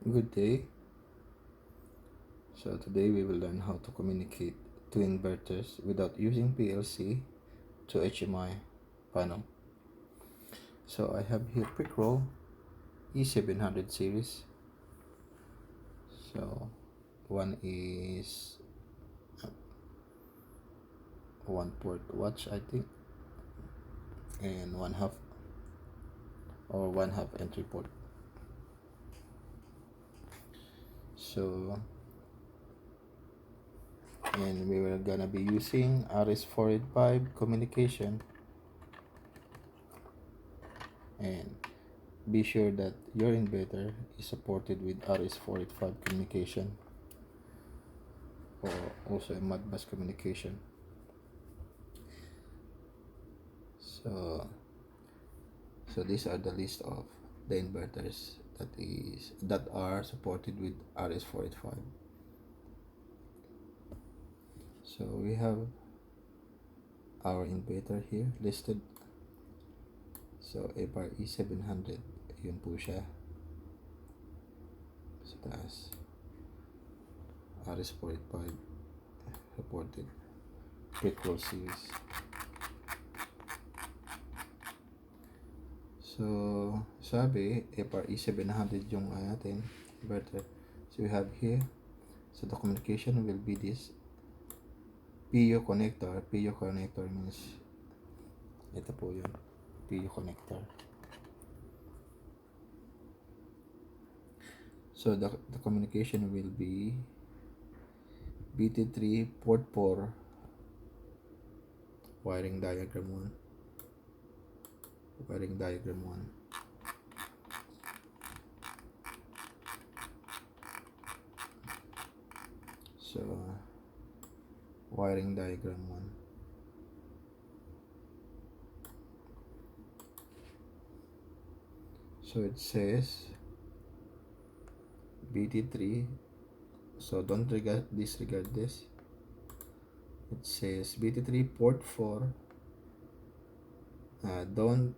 Good day. So today we will learn how to communicate to inverters without using PLC to HMI panel. So I have here Pickroll E700 series. So one is 1 port watch, I think, and 1/2 entry port. So and we were gonna be using RS-485 communication, and be sure that your inverter is supported with RS-485 communication or also a Modbus communication. So these are the list of the inverters that are supported with RS-485. So we have our inverter here listed. So FR-E720, yun po siya sa taas. RS-485 supported Pickroll series. So sabi FR-E700 yung ating inverter. So we have here, so the communication will be this PU connector. PU connector means ito po yun, PU connector. So the communication will be BT3 port 4 wiring diagram 1. So wiring diagram 1. So it says BT3, so don't disregard this. It says BT3 port 4, don't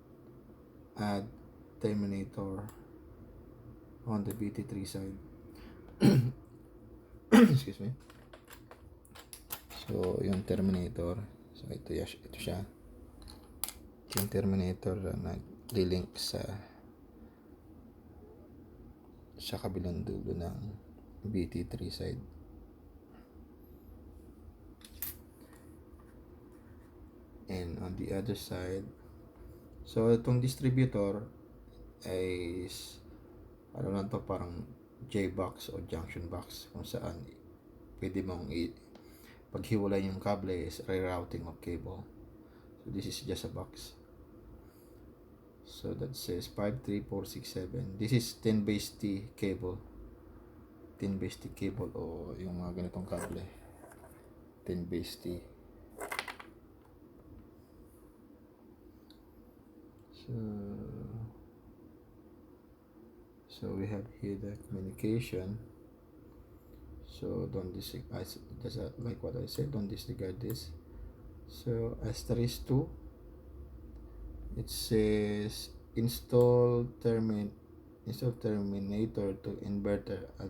add terminator on the BT3 side. Excuse me. So yung terminator, so ito siya, yung terminator na nag-link sa kabilang dulo ng BT3 side. And on the other side, so itong distributor is ano lang to, parang J-box o junction box, kung saan pwede mong paghiwalay yung kable is rerouting of cable. So this is just a box. So that says 53467. This is 10 base T cable. 10 base T cable o yung mga ganitong kable. 10 base T. So we have here the communication. So don't disregard, just like what I said, don't disregard this. So asterisk 2, it says install terminator to inverter at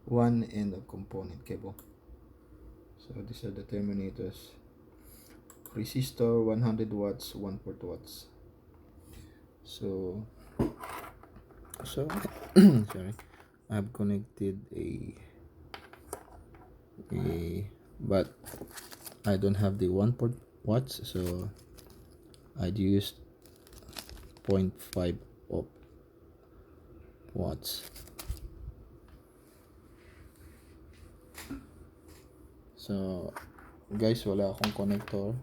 one end of component cable. So these are the terminators. Resistor 100 watts, 1 port watts. So sorry, I've connected but I don't have the 1 port watts, so I used 0.5 of watts. So guys, wala akong connector,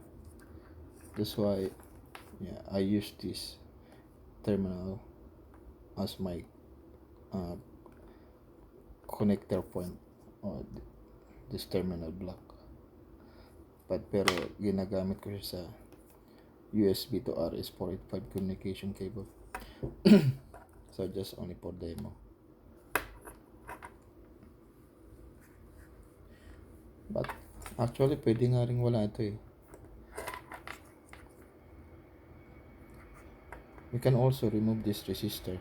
that's why I use this terminal as my connector point, or this terminal block. Pero ginagamit ko siya sa USB to RS-485 communication cable. So just only for demo. But actually pwede nga rin wala ito eh. We can also remove this resistor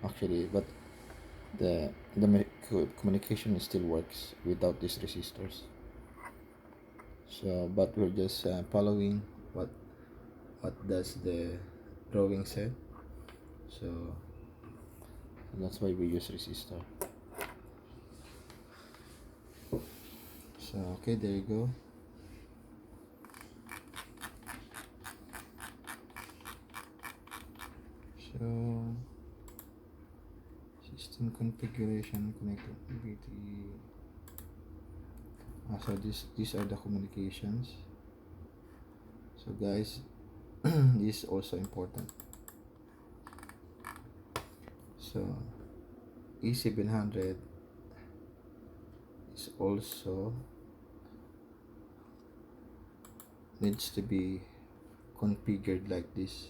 actually, but the communication still works without these resistors. So but we're just following what does the drawing said, so that's why we use resistor. So okay, there you go. So system configuration, connectivity. So these are the communications. So guys, this is also important. So E700 is also needs to be configured like this.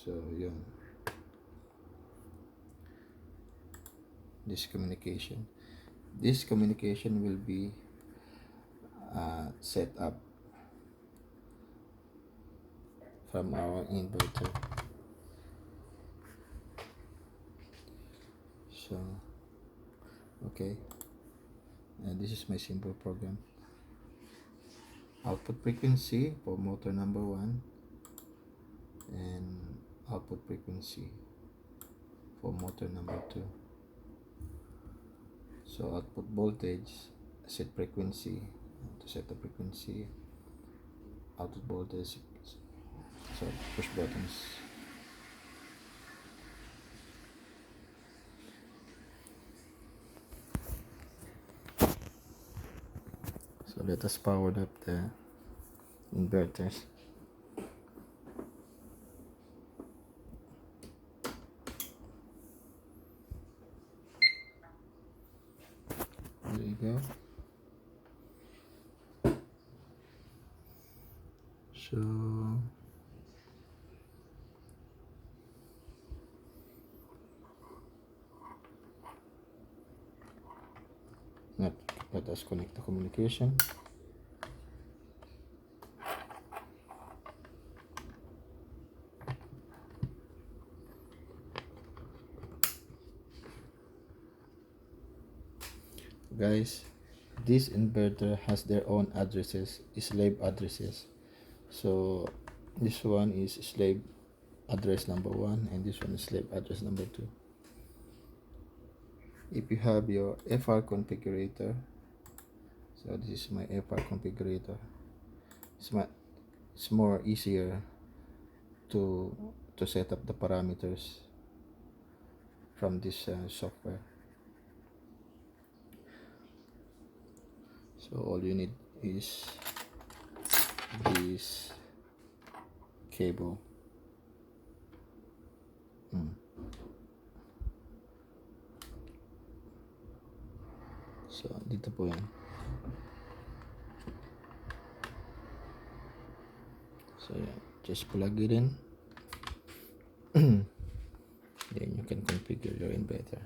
So yun, this communication will be set up from our inverter. So okay, and this is my simple program. Output frequency for motor number 1 and output frequency for motor number 2. So output voltage, set frequency, to set the frequency, output voltage, so push buttons. So let us power up the inverters. There you go. So let us connect the communication. Guys, this inverter has their own addresses, slave addresses. So this one is slave address number 1 and this one is slave address number 2. If you have your FR configurator, so this is my FR configurator, it's more easier to set up the parameters from this software. So all you need is this cable. So dito po yan. So yeah, just plug it in. Then you can configure your inverter.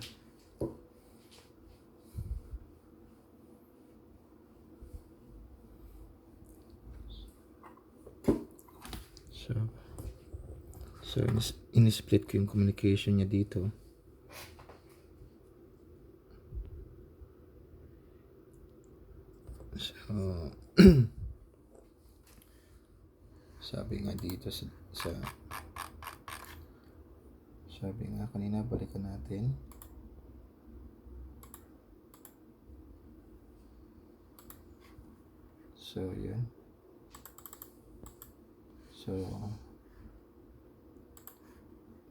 So in-split ko yung communication niya dito. So sabi nga dito sabi nga kanina, balikan natin. So yun. So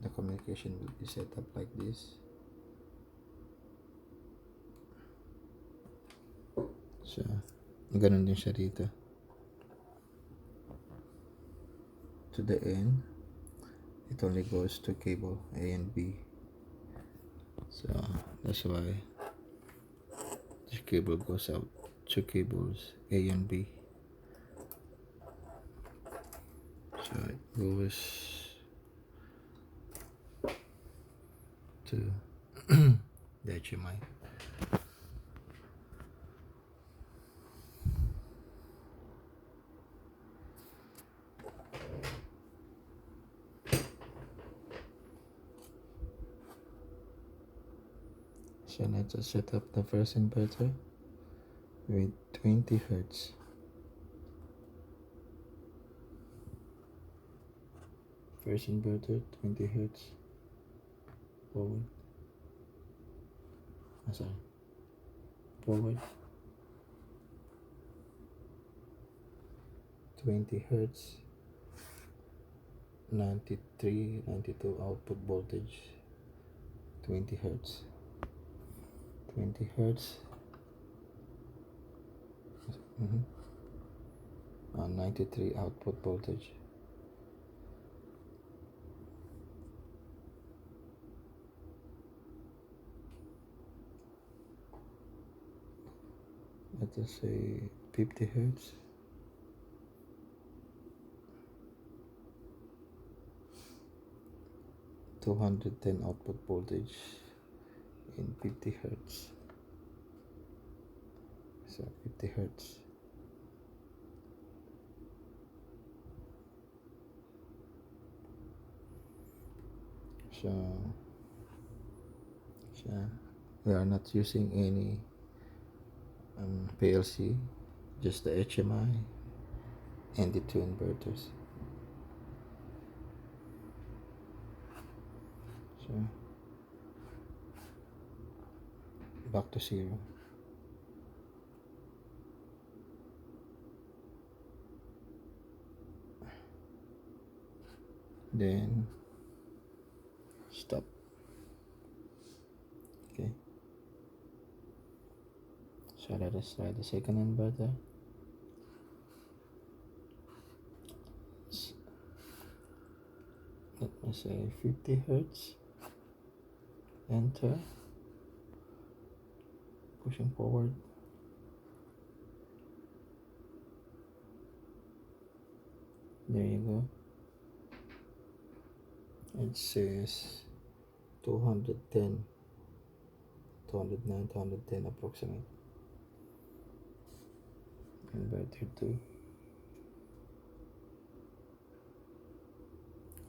the communication will be set up like this. So ganun din siya dito. To the end, it only goes to cable A and B. So that's why this cable goes out to cables A and B. So it goes to the HMI. So let's just set up the first inverter with 20 hertz. First inverter, 20 hertz. Forward. Sorry. Forward. 20 hertz. 93, 92 output voltage. 20 hertz. 20 hertz. 93 output voltage. Let us say 50 hertz. 210 output voltage in 50 hertz. So 50 hertz. So we are not using any PLC, just the HMI and the two inverters. So back to 0. Then stop. Okay. So let us try the second inverter. Let me say 50 hertz. Enter. Pushing forward. There you go. It says 210, 209, 210 approximate. Inverter 2.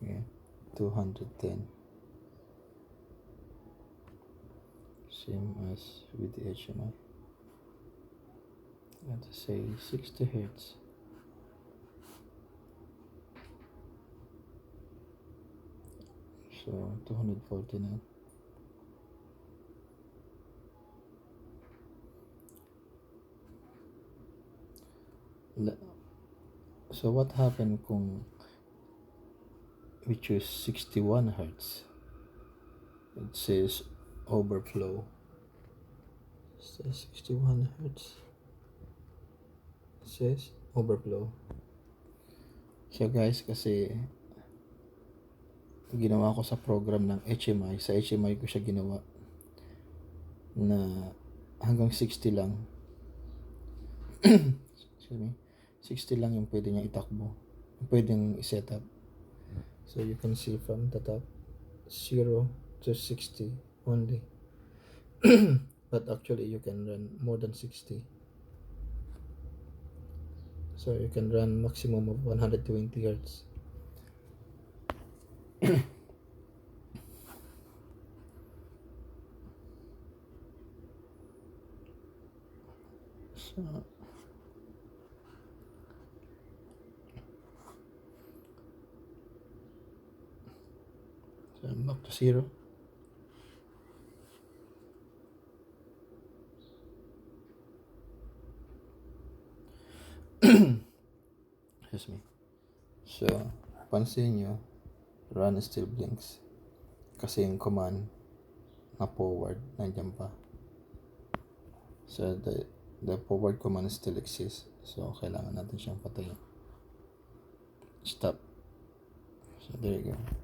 Yeah, 210. Same as with the HMI. Let's say 60 hertz. So 249. So what happened kung we choose 61 hertz? It says overflow. It says 61 hertz. It says overflow. So guys, kasi ginawa ko sa program ng HMI. Sa HMI ko siya ginawa na hanggang 60 lang. Excuse me. 60 lang yung pwede niya itakbo. Pwedeng i-set up. So you can see from the top 0 to 60 only. But actually you can run more than 60. So you can run maximum of 120 hertz. So back to 0. Excuse me. So pansin nyo, run still blinks kasi yung command na forward nandiyan pa. So the forward command still exists. So kailangan natin siyang patayin. Stop. So there you go.